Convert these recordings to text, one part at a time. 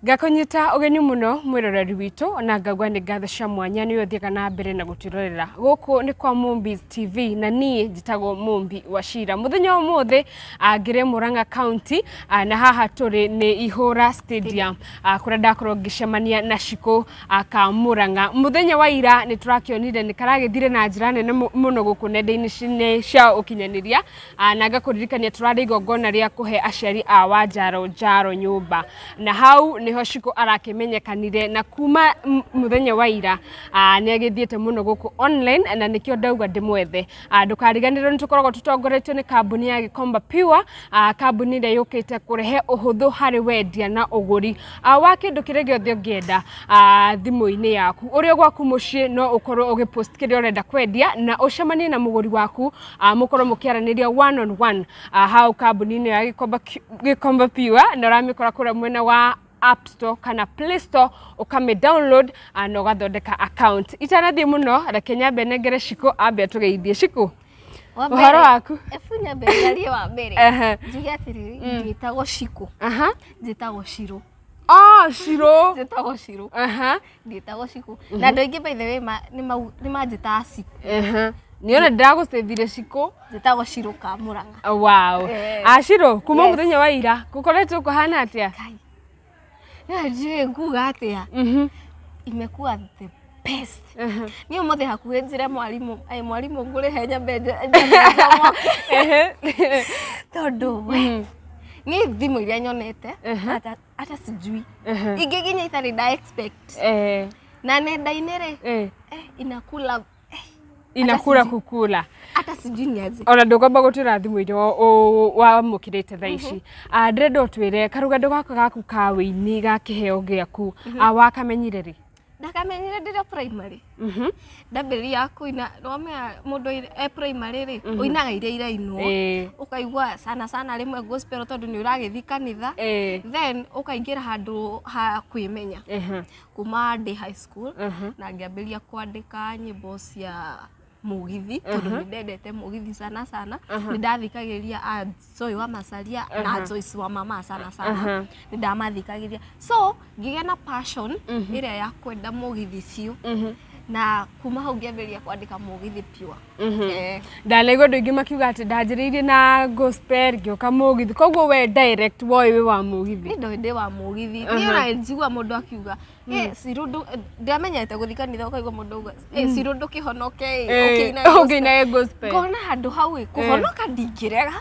Gakonyita ugeni muno mwiroreri witu ona ngagwa ni ngatho mwanya ni uthiaga na mbere na gutirorera guku ni kwa Mumbi TV na nie njitagwo Mumbi wa Shira muthenya umuthi ngire Murang'a County na haha turi ni Ihura Stadium kuria ndakorwo ngicemania na Shiko ka Murang'a muthenya wa ira ni turakionire ni karagithire na njira nene muno guku nenda-ini cia ukinyaniria na ngakuririkania turari igongona ria kuhe aciari a Wanjaro nyumba na hau niho Shiko arakimenyekanire na kuma muthenya wa ira ni agithiete muno guku online na nikio ndauga ndimwethe ndukariganirwo ni tukoragwo tutongoretio ni kambuni ya Gikomba Pure kambuni ria yukite kurehe uhuthu hari wendia na uguri wa kindu kiria giothe ungienda thimu-ini yaku uria gwaku mucii no ukorwo ugipost kiria urenda kwendia na ucemanie na muguri waku mukorwo mukiaraniria one on one hau kambuni-ini ya Gikomba Pure na uramikora kuria mwena wa App Store kana Play Store ukame download na ugathondeka account itanathie muno reke nyambe negere Shiko ambe tugeithie Shiko uhoro waku efunya mbere wa mbere njuge atiri njitagwo Shiko njitagwo Shiro Shiro njitagwo Shiro njitagwo Shiko na ndo ingi by the way ni manjita Shiko niona ndagusethire Shiko njitagwo Shiro ka Murang'a wow Shiro kuma muthenya wa ira gukoretwo kuhana atia je nguga atia imekuwa the best ni umothe hakuhe njire mwalimu ngure henya benje todo ni thimu iria nyonete ata sijui ingiginya itari da expect na nenda-ini ri inakula kukula ata sijui ni aje ona ndugomba gutira thimu irio wa mukirite tha ici ndrenda utwire karugendo gaka gaku ka wini gakiheo giaku wakamenyire ri ndakamenyire ndira primary ndambiri ya kuina nomea mundu primary ri uinaga iria ino ukaigua sana rimwe gospel tondu ni uragithi kanitha then ukaingira handu ha kwimenya kuma day high school na ngiambiria kwandika nyimbo cia mugithi tondu ndendete mugithi sana nindathikagiria Joy wa Masaria na Joyce wa Mama sana nindamathikiria so ngigea na passion iria ya kwenda mugithi cio na kuma hau ngiambiria kwandika mugithi pure ndanaigua ndu ingi makiuga ati ndanjiriirie na gospel ngioka mugithi koguo we direct we wa mugithi ndi wa mugithi ni ona njigua mundu akiuga sirundu ndamenyete guthikanitha ukaigua mundu uga sirundu kihonoke okay gospel kona handu hau kuhonoka ndingirega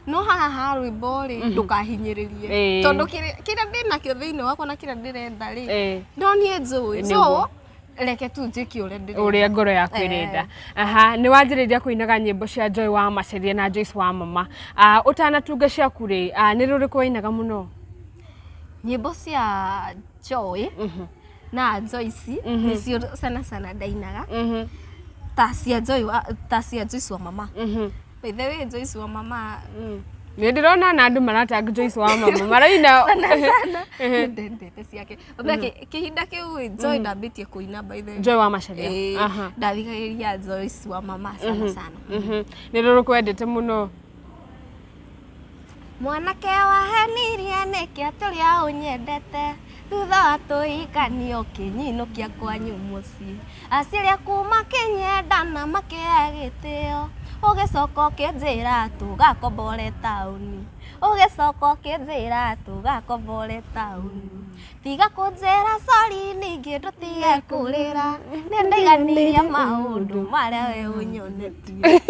no haha rwimbo ri ndukahinyiririe tondu kira ndina kio thiini wakwa na kira ndirenda ri ndoni njui so reke tu njiki uria ngoro yaku irenda ni wanjiriria kuinaga nyimbo cia Joy wa Masaria na Joyce wa Mama utanatunga ciaku ri ni ruriku wainaga muno nyimbo cia Joy na Joyce nicio sana ndainaga ta cia Joyce wa Mama by the way Joyce wa Mama ni ndirona na andu maratanga Joyce wa Mama maraina sana ndendete ciake obeke kihinda kiu Joy ndambitie kuina by the way Joy wa Masaria ndathikagiria Joyce wa Mama sana ni ruriku wendete muno mwanake wahenirie nikia turia unyendete thutha wa tuikanio kinyinukia kwanyu mucii aciria kuma kinyenda na makia gitio ugicoka ukinjira tugakombore tauni ugicoka ukinjira tugakombore tauni tiga kunjira sorry ningi ndutige kurira nindaiganiria maundu maria we unyonetie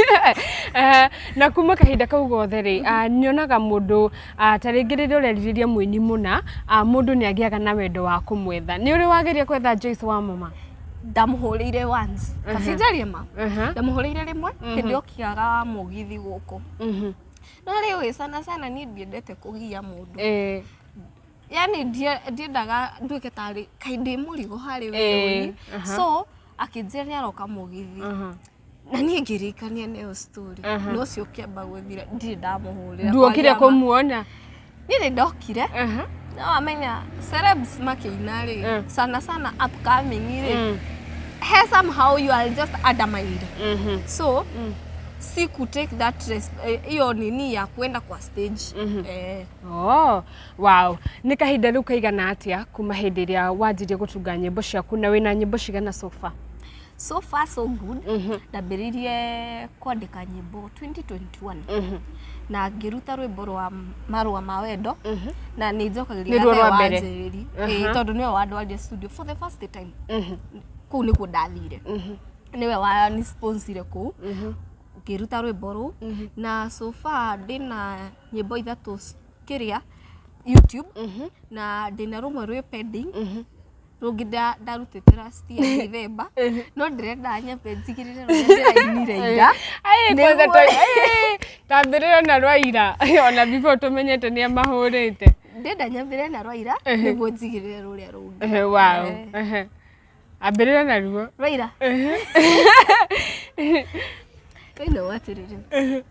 na kuma kahinda kau gothe ri nyonaga mundu taringi riri ureriria muini muna mundu ni agiaga na wendo wa kumwetha ni uri wageria kwetha Joyce wa Mama ndamuhurire once kafinjarie ma ndamuhurire rimwe hindi okiaga mugithi guku no riu sana ni ndiendete kugia mundu yani ndiendaga nduike tari kaindi murigo hari we so akinjira aroka mugithi na ni ngirikania neo story no cio kiamba guthira ndi ndamuhurira nduokire kumuona ni ndokire no amenya celebs makiina ri sana upcoming ri somehow you are just undermined so si ku take that hiyo nini ya kwenda kwa stage. Oh, wow. Nĩ kahinda rĩu kaigana atia kuma hĩndĩ ĩrĩa wanjirie gũtunga nyĩmbo ciaku na wĩna nyĩmbo cigana so far? So far so good. Ndambĩrĩirie kwandĩka nyĩmbo 2021. Na ngĩruta rwĩmbo rwa marũa ma wendo na nĩ njokagĩria wanjĩrĩri tondũ nĩwe wandwarire studio for the first time. Kũu nĩkuo ndathire. Nĩwe wa ni sponsor kũu. Ngĩruta rwĩmbo rũu na so far ndĩna nyĩmbo 3 kĩrĩa YouTube na ndĩna rũmwe rwĩ pending. Rũngĩ ndarutĩte last year December no ndĩrenda nyambe njigĩrĩre rũrĩa ndĩrainire ira. Kwanza tambĩrĩra na rwa ira ona before tũmenyete nĩ amahũrĩte. Ndĩrenda nyambĩrĩre na rwa ira nĩguo njigĩrĩre rũrĩa rũngĩ. Wow. Ambĩrĩra na ruo. Rwa ira. Kaina watirĩrĩ.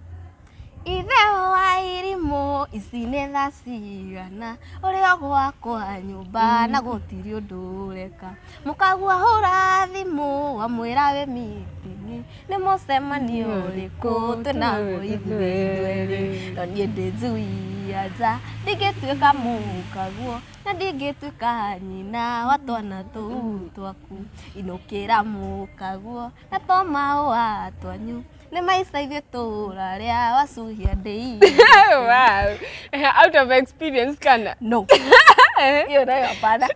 Ithe wa irimũ ici nĩ tha cigana ũrĩa gwakwa nyũmba na gũtirĩ ũndũ ũreka mũkagua hũra thimũ wamwĩra wĩ meeting nĩ mũcemanio ũrĩkũ twĩnaguo ithuĩ no niĩ ndĩ njuia nja ndingĩtuĩka mũkaguo na ndingĩtuĩka nyina wa twana tũu twaku inũkĩra mũkaguo na toma twanyu nĩ maica ithuĩ tũra rĩa wacuhia ndĩ. Wow. Out of experience kana? No. Hiyo nayo hapana.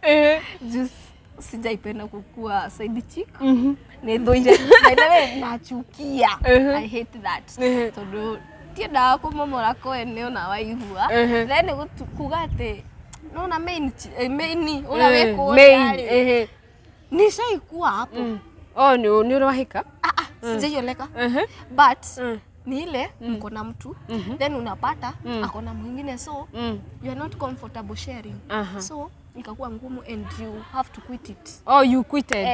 Just sijaipenda kukua side chick. Nĩ thũire. Na nachukia. I hate that. Tondũ tiendaga kũmomora kwene ona waigua. Then kuga atĩ nona main ũrĩa wĩkũo yarĩ. Nishaikuwa hapo. Oh, nĩ ũrahika? Sijaioneka. But ni ile mko na mtu then unapata akona mwingine so you are not comfortable sharing. So ikakuwa ngumu and you have to quit it. Oh, you quitted.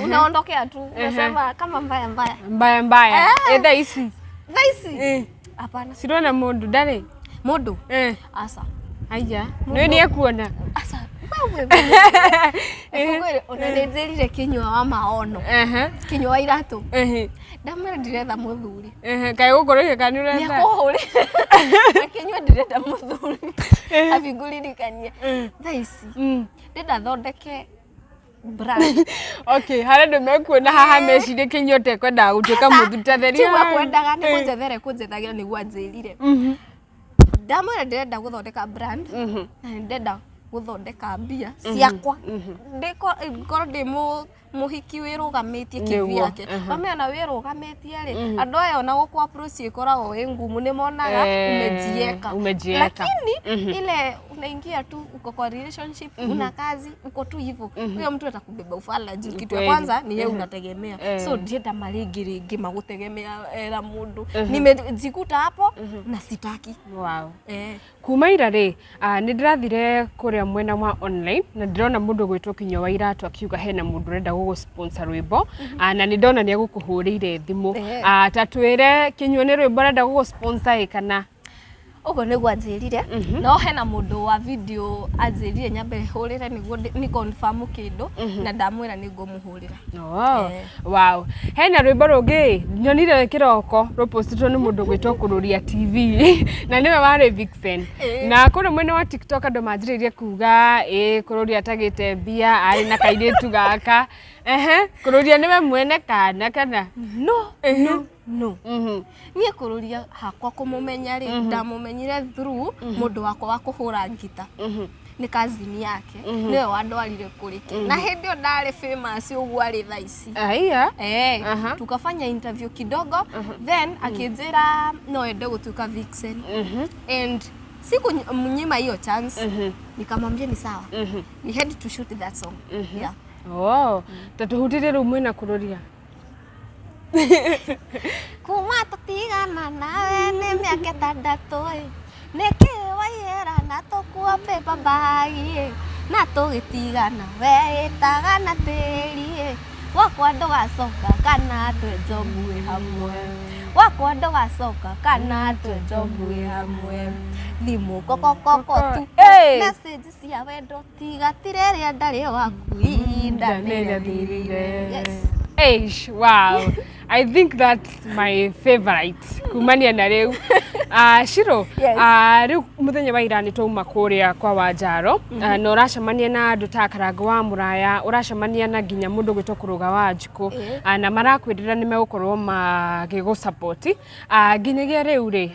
Unaondokea tu unasema kama mbaya. Thaisi. Hapana. Sirona mundu ndari. Mundu? Asa. Aya. Nĩ ekuona. Asa. Wewe unanĩnjĩrire kinywa wa maono. Kinywa wa iratũ. Ndamwĩra ndirenda mũthuri. Kaĩ gũkũrĩka kana ũrenda? Nĩakũhũrĩ. Kinywa ndirenda mũthuri. Abingũririkanie. Thaa ici. Ndĩrenda thondeke brand. Okay, harĩa ndũ mekuona haha mecirie kinywa ũtekwendaga gũtuĩka mũthuri ta theria. Tiwa kwendaga nĩ kũnjethere kũnjethagĩra nĩguo anjĩrire. Ndamwĩra ndĩrenda gũthondeka brand na ndĩrenda gũthondeka mbia ciakwa ndĩkorwo ndĩ mũhiki wĩrũgamĩtie kĩvi yake wamĩona wĩrũgamĩtie rĩ andũ aya ona gũkũ approach ĩkoragwo ĩ ngumu nĩ monaga umejieka lakini ile unaingia tu uko kwa relationship una kazi uko tu hivyo huyo mtu atakubeba ufala juu kitu ya kwanza ni yeye unategemea so ndienda maringi magutegemea era mundu nimejikuta hapo na sitaki. Wow. Kuma ira rĩ nĩ ndĩrathire kũrĩa mwena wa online na ndĩrona mũndũ gwĩtwo Kinyua wa Iratũ akiuga hena mũndũ ũrenda gũgũ-sponsor rwĩmbo na nĩ ndona nĩ agũkũhũrĩire thimũ ta twĩre Kinyua nĩ rwĩmbo arenda gũgũ-sponsor kana Ugo nĩguo anjĩrire no hena mũndũ wa video anjĩrire nyambe hũrĩre nĩguo ni confirm kĩndũ na ndamwĩra nĩguo mũhũrĩra. Wow. Hena rwĩmbo rũngĩ nyonire kĩroko rũpostitwo nĩ mũndũ gwĩtwo Kũrũria TV na nĩwe warĩ Vixen na kũrĩa mwena wa TikTok andũ manjĩrĩirie kuga Kũrũria atagĩte mbia arĩ na kairĩtu gaka Kũrũria nĩwe mwene kana No. Niĩ Kũrũria hakwa kũmũmenya rĩ ndamumenyire through mũndũ wakwa wa kũhũra ngita. Ni kazini yake niwe wandwarire kũrĩke na hĩndĩ ĩyo ndarĩ famous ũguo arĩ thaa ici. Tukafanya interview kidogo then akĩnjĩra no ende gũtuĩka Vixen and sikumnyima hiyo chance nikamwambia ni sawa. We had to shoot that song. Tatuhutire rĩu mwĩna Kũrũria kuma tũtigana nawe nĩ mĩaka 6 nĩkĩ waiyera na tũkua paper bag na tũgĩtigana we ĩtaga na tĩri wakwa ndũgacoka kana twenjo nguĩ hamwe wakwa ndũgacoka kana twenjo nguĩ hamwe thimũ kokokoko tu message cia wendo tigatire rĩa ndarĩ waku ihinda nĩrĩathirire. Wow. I think that's my favorite kumania na riu. Shiro, riu muthenya wa ira ni twauma kuria kwa Wanjaro na uracemania na andu ta Karanga wa Muraya, uracemania na nginya mundu gwitwo Kuruga wa Njiku na marakwirira ni megukorwo magigu support. Nginyagia riu ri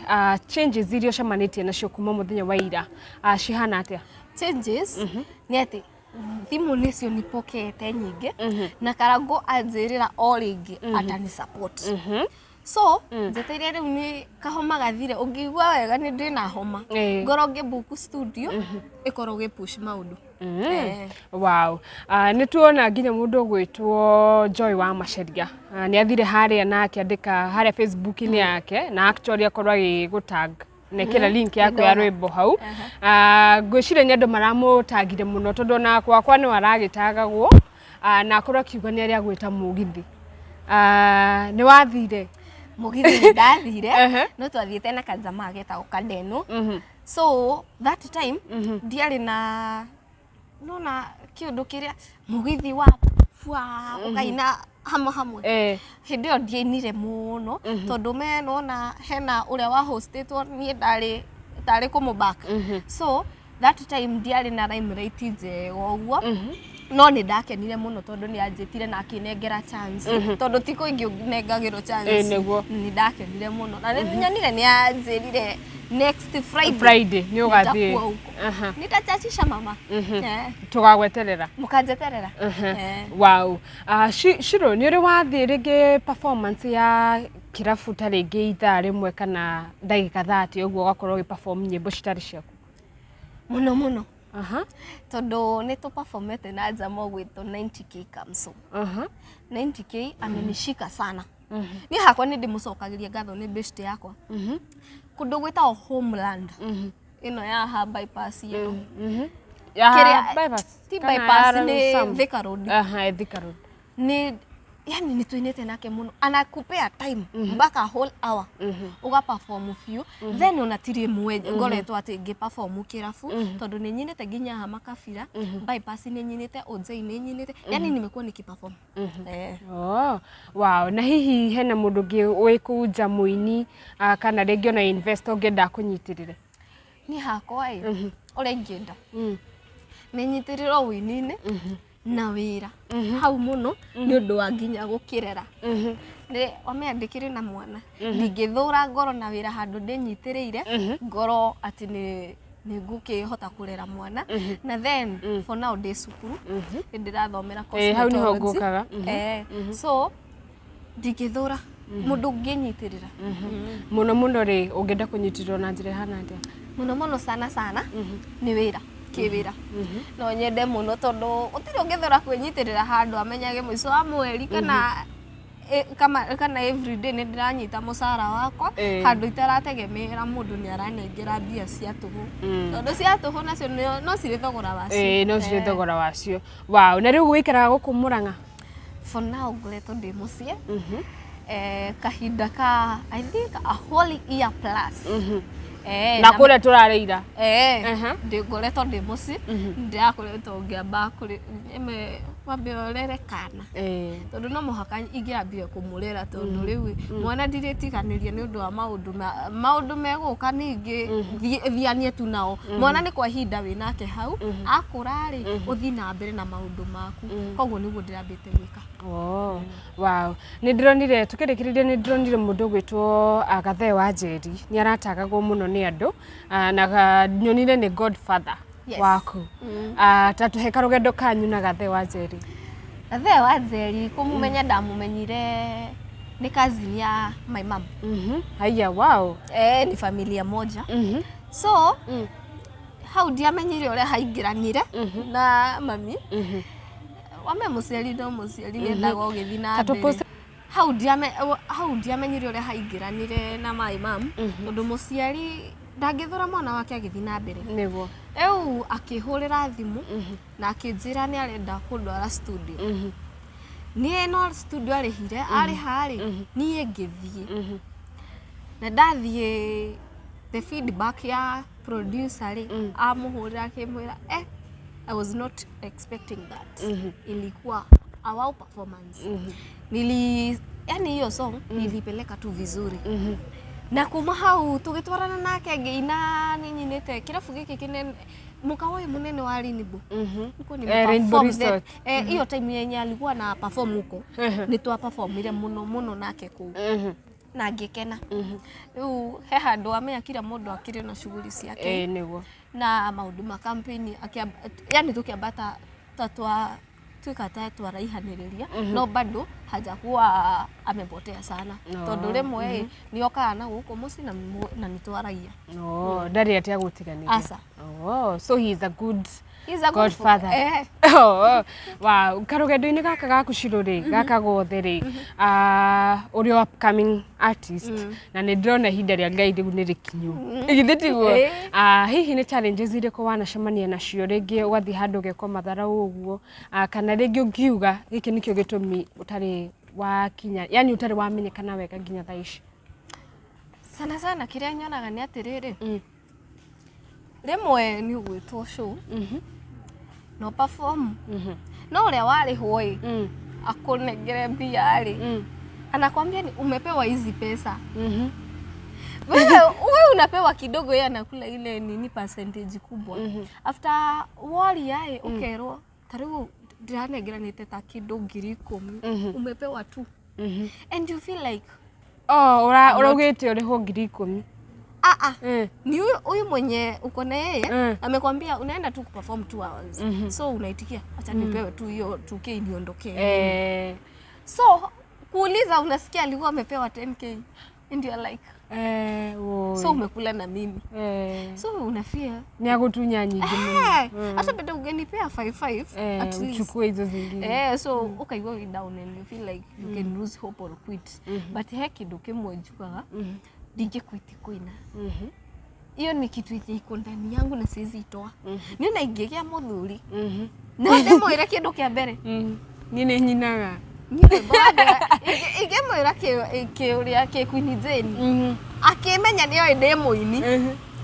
changes iria ucemanitie nacio kuma muthenya wa ira cihana atia? Changes ni ati thimu nicio nipokete nyingi na Karango anjirira o ringi atani support. So njeteire riu ni kahoma gathire ungigwa wega ni ndina homa ngoro ngibuku studio ikoro gipush maundu. Wow. Ni tuona nginya mundu gwitwo Joy wa Macharia ni athire haria na akiandika haria Facebook ni yake na actually akorwa agigutag nekira link yako ya rwimbo hau. Ngwicire ni andu maramutagire muno tondu na kwakwa ni waragitagagwo na akorwa kiuga ni aria gwita mugithi. Ni wathire mugithi ni ndathire no twathiete na kanjama getagwo Kadeno. So that time ndiari na nona kiundu kiria mugithi wa fwa ukaina hamwe hindi yo ndiainire muno tondu me nona hena uria wa hostetwo ni ndari kumubaka. So that time ndiari na limelight njega uguo no ni ndakenire muno tondu ni anjitire na akinengera chance tondu tiko ingi nengagiro chance ni ndakenire muno na nyonire ni anjirire next Friday ni ugathie nitachachisha mama tugagweterera mukanjeterera. Wow. Shiro ni uri wathie ringi performance ya kirabu ta ringi ithaa rimwe kana ndagika 30 uguo ugakorwo gi perform nyimbo citari ciaku muno tondu ni tu performete na jamo gwito 90k kamso 90k amenishika sana. Ni hakwa ni ndimucokagiria ngatho ni best yakwa kundu gwita Homeland ino ya ha bypass yetu ya bypass ti bypass ni Thika Road. Thika Road ni yani ni tuinete nake muno anakupea time mpaka whole hour uga perform few then unatirie mweje ngoretwo ati ngi perform kirafu tondu ni nyinete ginya ha makabira bypass ni nyinete onzei ni nyinete yani nimekuwa nikiperform. Wow. Na hihi hena mundu ngi wikuja muini kana ringi ona investor ngenda kunyitirire ni hakwa ore ngenda ni nyitiriro winine na wira hau muno ni undu wa nginya gukirera ni wameandikire na mwana ningithura ngoro na wira handu ndinyitiriire ngoro ati ni ngukihota kurera mwana na then for now ndi sukuru ndirathomera cosmetology hau ni hongukaga so ndingithura mundu nginyitirira muno ri ungenda kunyitirwo na njira hana ndia muno sana ni wira kiwira no nyende muno tondu utiri ungithura kwinyitirira handu amenyage muico wa mweri kana everyday ni ndiranyita mucara wakwa handu itarategemera mundu ni aranengera mbia cia tuhu tondu cia tuhu nacio no ciri thogora wacio no ciri thogora wacio. Wow. Na riu gwikaraga guku Murang'a for now ngoretwo ndi mucie kahinda ka I think a whole year plus na kule turareira ngoretwo ndi muci ndirakoretwo ngiamba kuri wambiorere kana tondu no muhaka ingiambia kumurera tondu riu mwana ndiritiganirie ni undu wa maundu meguka ningi thianie tu nao mwana ni kwa hinda winake hau akurari uthi na mbere na maundu maku koguo niguo ndirambite gwika. Wow. Ni ndironire tukirikiriria ni ndironire mundu gwitwo Gathe wa Njeri ni aratagagwo muno ni andu na nyonire ni godfather waku tatuhe karugendo kanyu na Gathe wa Njeri. Gathe wa Njeri kumumenya ndamumenyire ni cousin ya my mom. Haya, wow. Ni familia moja. So how ndiamenyire uria haingiranire na mami wame muciari ndo muciari ni ndago githi na mbere how ndiamenyire uria haingiranire na my mom tondu muciari ndangithura mwana wake agithi na mbere niguo eu akihurira thimu na akinjira ni arenda kundwara studio ni no studio arihire ari hari ni ngithie na ndathie the feedback ya producer amuhurira akimwira I was not expecting that ilikuwa our performance. Yani hiyo song nilipeleka tu vizuri. Na kuma hau tugitwarana nake ngeina ninyinite kirabu giki kinene mukawa munene wa Rainbow. Niko ni perform hiyo time yenye alikuwa na perform huko. Ni twa perform ile muno nake ku. Na ngikena. Riu he handu amenya kila mundu akiri na shughuli ciake. Niguo. Na maundu ma campaign yani tukiambata tatwa tukata twaraihaniriria no bado hajakuwa amepotea sana tondu rimwe nioka na guku muci na nitwaragia ndari atia gutiganira asa so he is a good godfather wow karugendo-ini gaka gaku Shiro-ri gaka gothe ri uri upcoming artist na ni ndirona ihinda ria Ngai riu ni rikinyu igithe tiguo hihi ni challenges iriko wanacemania nacio ringi wathi handu geko mathara uguo kana ringi ungiuga giki nikio gitumi utari wa kinya yani utari wamenyekana wega nginya thaici sana kiria nyonaga ni atiriri rimwe ni ugwitwo show no perform no uria wari hoi akunengere mbia ri anakwambia ni umepewa hizi pesa wewe unapewa kidogo, yeye anakula ile nini percentage kubwa after wali yae ukerwa karibu ndiranengeranite ta kidogo 10,000 umepewa tu and you feel like uragite uriho 10,000 ni huyu mwenye uko na yeye amekwambia unaenda tu kuperform 2 hours so unaitikia acha nipewe tu hiyo 2K niondokee so kuuliza unasikia alikuwa amepewa 10K and you're like so umekula na mimi so unafia ni agutunya nyingi hata bado ugenipea 55 at least uchukue hizo zingine so ukaigwa we down and you feel like you can lose hope or quit but hekido kimwe njukaga dinge quit kuina iyo ni kitu iko ndani yangu na siwezi itoa ni na ingegea muthuri na demo ira kindu kia mbere ni nyinaga Nile bada igemwira kiuria Queen Jane akimenya niyo demo ini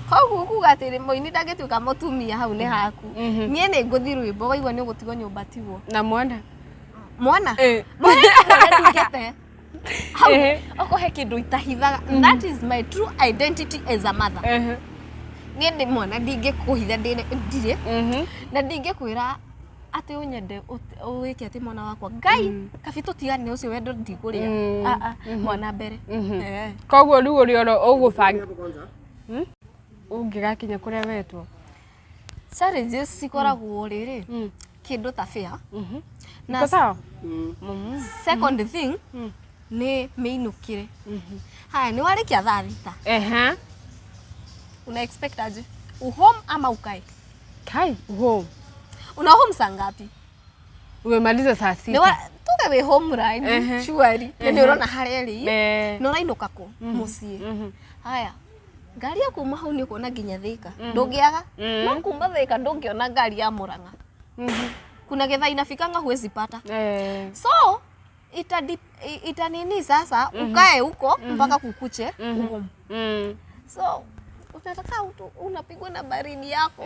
koguo kugatire moini ndagituka mutumia hau ni haku nie ni nguthi rwimbo waigwa ni gutigo nyumba tigo na mwana mwana ndingete hau okohe kindu itahithaga that is my true identity as a mother nie ndi mwana ndingikuhitha ndire na ndingikwira ate unyende uweke ate mwana wakwa Ngai kabito tigane ucio wendo ndiguria mwana mbere koguo riu uri oro ugubanga ungigakinya kuria wetwo challenges sikoragwo riri kindu ta fair na sawa second thing ni meinukire haya ni warikia thaa thita una expect aje uhome ama ukae kai home una home saa ngapi umemaliza saa 6 tuge we home right shwari ni urona hareri no rainuka ko mucie haya ngari ya kuma hau ni kuona nginya Thika ndungiaga no kuma Thika ndungiona ngari ya Murang'a kuna getha inafikanga huwezi pata so ita nini sasa ukae huko mpaka kukuche so unataka unapigwa na baridi yako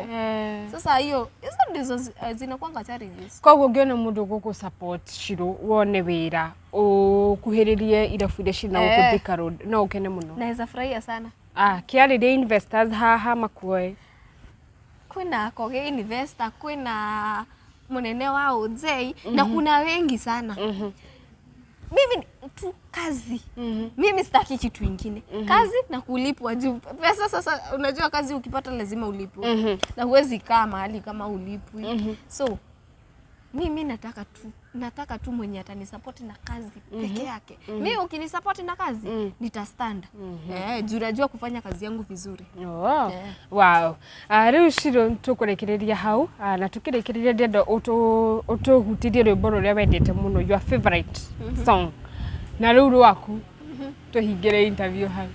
sasa hiyo hizo ndizo zinakuanga challenges koguo ngiona mundu guku support Shiro wone wira ukuhiririe irafuire shina ukuthika road no ukene muno naweza furahia sana kiari de investors haha makuoe kwina koge investor kwina munene wa Ojei na kuna wengi sana mimi tu kazi mimi sitaki kitu kingine kazi na kulipwa juu pesa sasa unajua kazi ukipata lazima ulipwe na huwezi kaa mahali kama ulipwi so mimi nataka tu mwenye atanisupport na kazi peke yake mimi ukinisupport na kazi nitastand juu najua kufanya kazi yangu vizuri wow riu Shiro tukurekereria hau na tukirekereria ndendo utuhutirie rwimbo ruria wendete muno your favorite song na riu rwaku tuhingire interview hau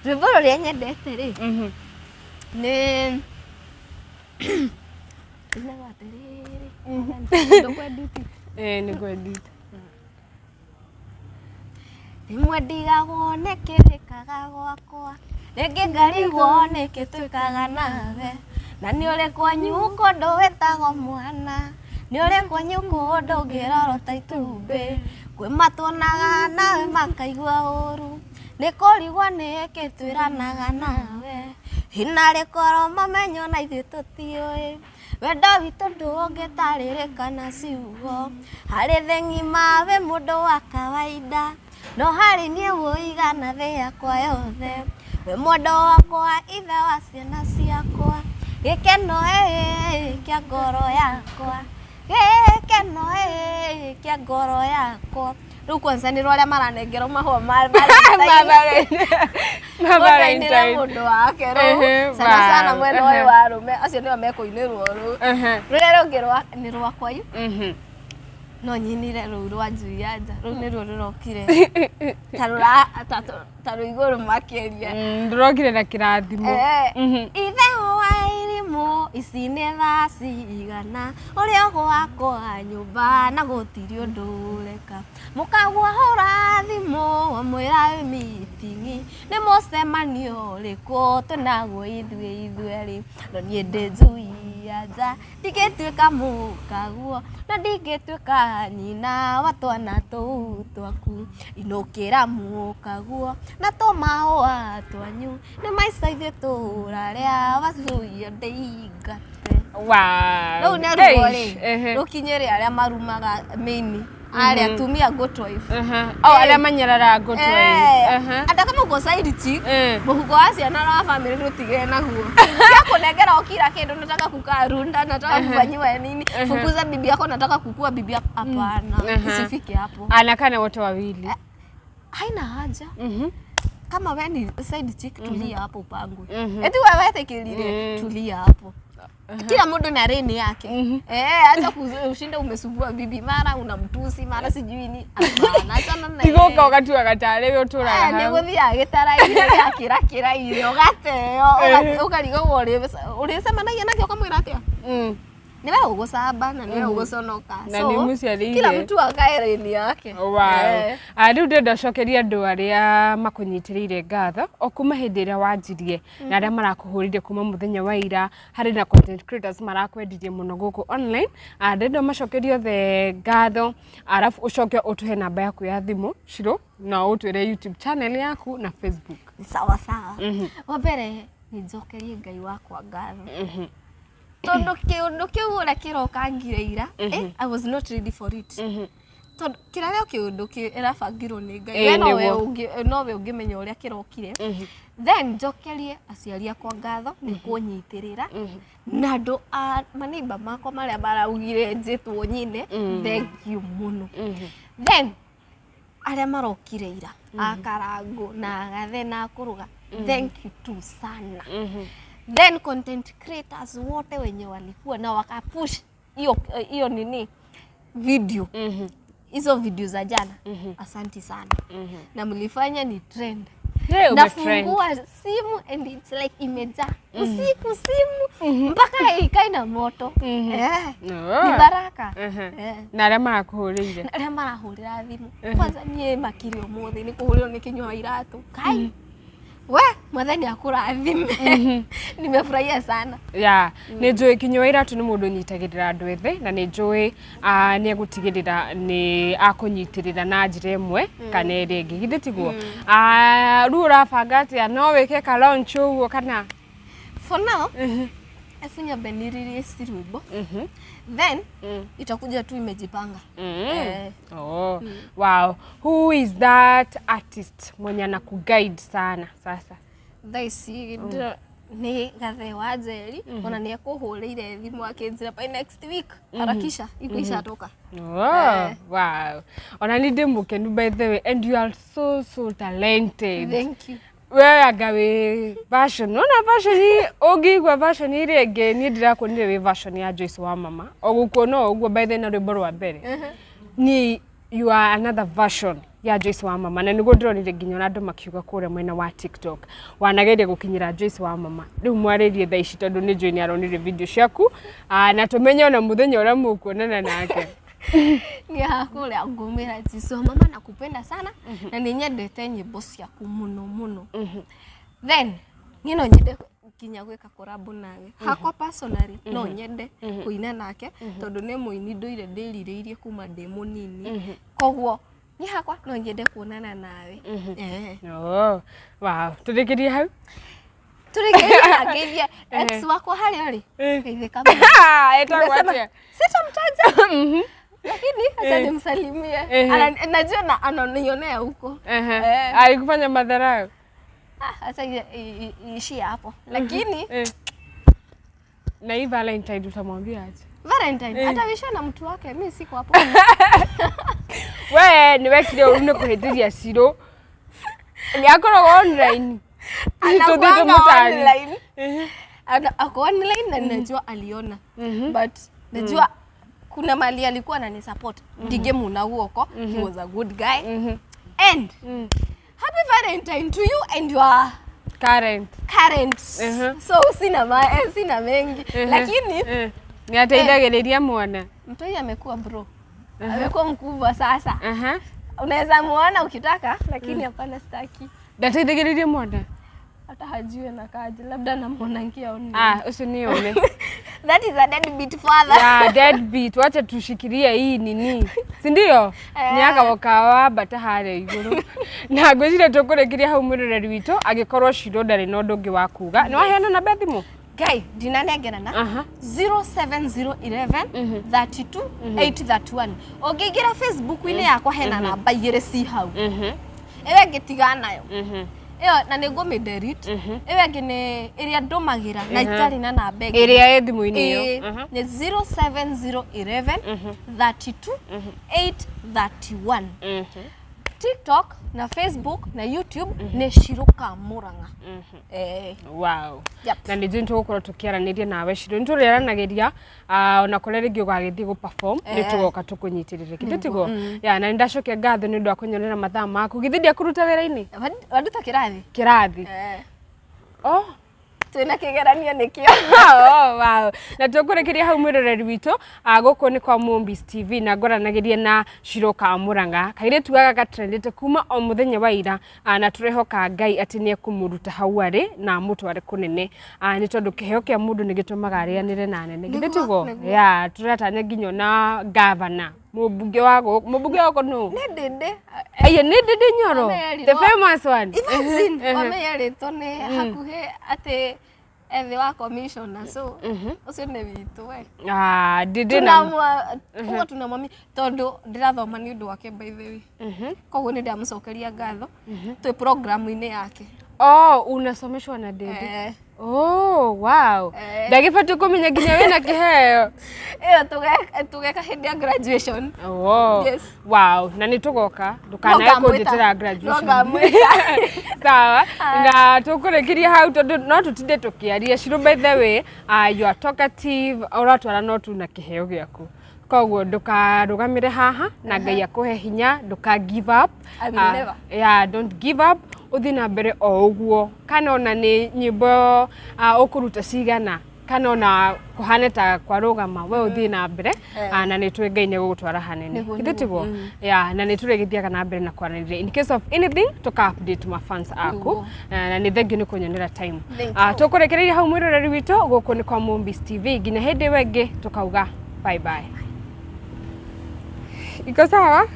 rwimbo ruria nyendete ri ni ina waterere ni kwendite rimwe ndigagwo nekirikaga gwakwa ringi ngarigwo nikitwikaga nawe na ni uri kwanyu uko ndo wetagwo mwana ni ore kwanyuko ndogera ta itumbe kwe matonaga nawe makaigua uru nikorigwa nikitwiranaga nawe hinare koro mamenyo na ithu tutioi wendo witu ndungitaririkana ciugo hari thengi mawe mundu wa kawaida no hari nie woigana the yakwa yothe we mundu wakwa ithe wa ciana ciakwa gikeno kia ngoro yakwa gikeno kia ngoro yakwa riu kwanza ni roria maranengerwo mahwa Valentine mundu wake ro sana mwena uyu wa rume acio nio mekuinirwo ru ruria rungirwa ni rwakwa yu no nyinire ru rwa Julia nja ru ni ru rurokire taru iguru makeria ndurokire na kirathimo ithe wa irimu ici ni thaa cigana uria gwakwa nyumba na gutiri undu ureka mukagwa hora thimu mwira meeting ni mucemanio riku tunagwo ithueri no nie ndejuia nja ndigituika mukagwo na ndigituika nyina wa twana tuu twaku inukira mukagwo na tomahua twanyu ni maica ithe turaria vacuia ndeingate wow no nerugori rukinyere aria marumaga mini aria tumia good wife aria manyarara good wife anda kama uko side chick muhuko acia na wa family rutige naguo ya kunengera okira kindu nataka kukaa runda nataka kufanyiwa nini fukuza bibi yako nataka kukua bibi hapana isifike hapo anakana wote wawili haina haja kama wewe ni side chick tulia hapo pangwe eti wewe tekilile tulia hapo kila mtu na reni yake acha kushinda umesumbua bibi mara unamtusi mara sijui ni hapana achana na igoka wakati wakatale yo tura ni guthi agitara ile yakira ile ogateo ukarigo uri sema na yana kyo kama iratia ni wewe ugusaba na ni wewe uguconoka so kila mtu akae reni yake wow riu ndenda cokeria andu aria makunyitirire ngatho okuma hindi ira wanjirie na aria marakuhurire kuma muthenya wa ira hari na content creators marakwendirie muno guku online ndenda macokerio the ngatho arafu ucoke utuhe namba yaku ya thimu Shiro na utwire YouTube channel yaku na Facebook sawa wa mbere ni njokerie Ngai wakwa ngatho tondo kiundu kiu ura kiroka ngireira I was not ready for it tondo kirario kiundu ki irabangirwo ni Ngai no we ungimenya uria kirokire then njokerie aciari akwa ngatho ni kunyitirira na andu maneiba makwa maria baraugire njitwo nyine thank you muno then aria marokire ira akarango na agathe na kuruga thank you too sana then content creators wote wenye walikuwa na wakapush hiyo nini video hizo video za jana asante sana na mlifanya ni trend nafungua simu and it's like imejaa usiku simu mpaka ikaina moto ni baraka na aria marakuhurire na aria marahurira thimu kwanza nie makiri umuthi ni kuhurirwo ni kinywa iratu kai we mwathani akurathime nimefurahia sana ni njui kinywa iratu ni mundu nyitagirira andu ethe na ni njui ni agutigirira ni akunyitirira na njira imwe kana iringi githi tiguo ru urabanga atia no wike ka launch uguo kana for now afunya beniririe sirumbo then itakuja tu imejipanga wow who is that artist mwenye anakuguide sana sasa thaisi ni gathe wa Njeri ona ni akuhurire thimu akinjira by next week harakisha ikuisha toka wow ona ni ndimukenu by the way and you are so talented thank you we agawe version ona version ogigwa version ire nge ni ndirakonire we version ya Joyce wa mama ogukuona ogwo by the na rwimbo rwa mbere ni you are another version ya Joyce wa mama na niguo ndironire nginya na andu makiuga kure mwena wa TikTok wanageria gukinyira Joyce wa mama riu mwaririe thaa ici tondu ni Joy ni aronire video ciaku na tumenye ona muthenya uria mukuonana nake ni hakuria ngumira Joyce wa mama nakupenda sana na ninyendete nyimbo ciaku muno then ngino nyende kinya gwika collab nawe hakwa personally no nyende kuina nake tondu ni muini nduire ndirireirie kuma ndi munini kogwo ni hakwa no nyende kuonana nawe oh wow turekerie hau geithia ex wako hali hali geithia kama etagwatia sitamtaja lakini acha nimsalimie najua na ananionea huko alikufanya madharau acha ishi hapo lakini na hii Valentine utamwambia aje Valentine hata wisha na mtu wake mimi siko hapo we ni wekire urune kuhitiria Ciro ni akoro online anakuwa online ako online na najua aliona but najua kuna mali alikuwa ananisupport ndige muna huko he was a good guy and happy Valentine to you and your current so sina mengi lakini ni ataidagiriria mwana mtoi amekuwa bro amekuwa mkubwa sasa unaweza muona ukitaka lakini hapana sitaki ataidagiriria mwana hata hajui na kaje labda namuona nkiaona usinione that is a deadbeat father deadbeat wacha tushikiria hii nini si ndio nyaka wakawa bata hare iguru na ngwicire tukurekiria hau mwiroreri wito agikorwo Ciro ndari no ndungi wa kuga ni waheana na bethimu guy dinanengera na 07011 32 831 ogigira Facebook ine yakwa hena namba igire si hau ewe ngitiga nayo iyo na nego me delete ewe ngine iria ndomagira na itari na namba iria ethimu-ini yo ni 07011 32 831 TikTok na Facebook na YouTube ni Ciro Kamuranga wow na ni jinto gukora tukiaraniria nawe Ciro ntureranagiria ona kurere ngio gagithi go perform ni tugoka tukunyitirire kitetigo ya na ndashokia ngatho ni ndu akunyonera mathaa maku githidia kuruta wira-ini waduta kirathi oh twina kigeranio nikio wow na tukurekeria hau mwiroreri wito guku ni kwa Movies TV na ngoranagirie na Ciro Kamuranga kaire tugaga gatrendete kuma o muthenya wa ira na turehoka Ngai ati ni ekumuruta hau ari na mutware kunene ni tondu kiheo kia mundu ni gitumaga arianire na nene githetigo ya turatanya nginyo na governor mubunge wako no ndende ni ndende nyoro the famous one imagine wameyarito ni hakuhe ati ethi wa commissioner so ucio ni witu we ndende na ugo tunamwami tondu ndirathoma ni undu wake by the way koguo ni ndamucokeria ngatho twi program ine yake unasomeshwa na ndende oh wow ndagifatu kumenya nginya wina kiheo tugeka hindi ya graduation yes wow na ni tugoka ndukana kunditira graduation sawa na tukurekiria hau tondu no tutinde tukiaria Ciro by the way you are talkative oratwara no tu na kiheo giaku koguo ndukarugamire haha na Ngai akuhe hinya nduka give up don't give up uthi na mbere o uguo kana ona ni nyimbo ukuruta cigana kana ona kuhaneta kwa rugama we uthi na mbere na ni twi Ngai ni gutwara hanene githetigo na ni turegithiaga na mbere na kwaranire in case of anything tuka update ma fans aku na ni thengi ni kunyonera time tukurekereria hau mwiroreri wito guku ni kwa Movies TV nginya hindi wengi tukauga bye bye iko sawa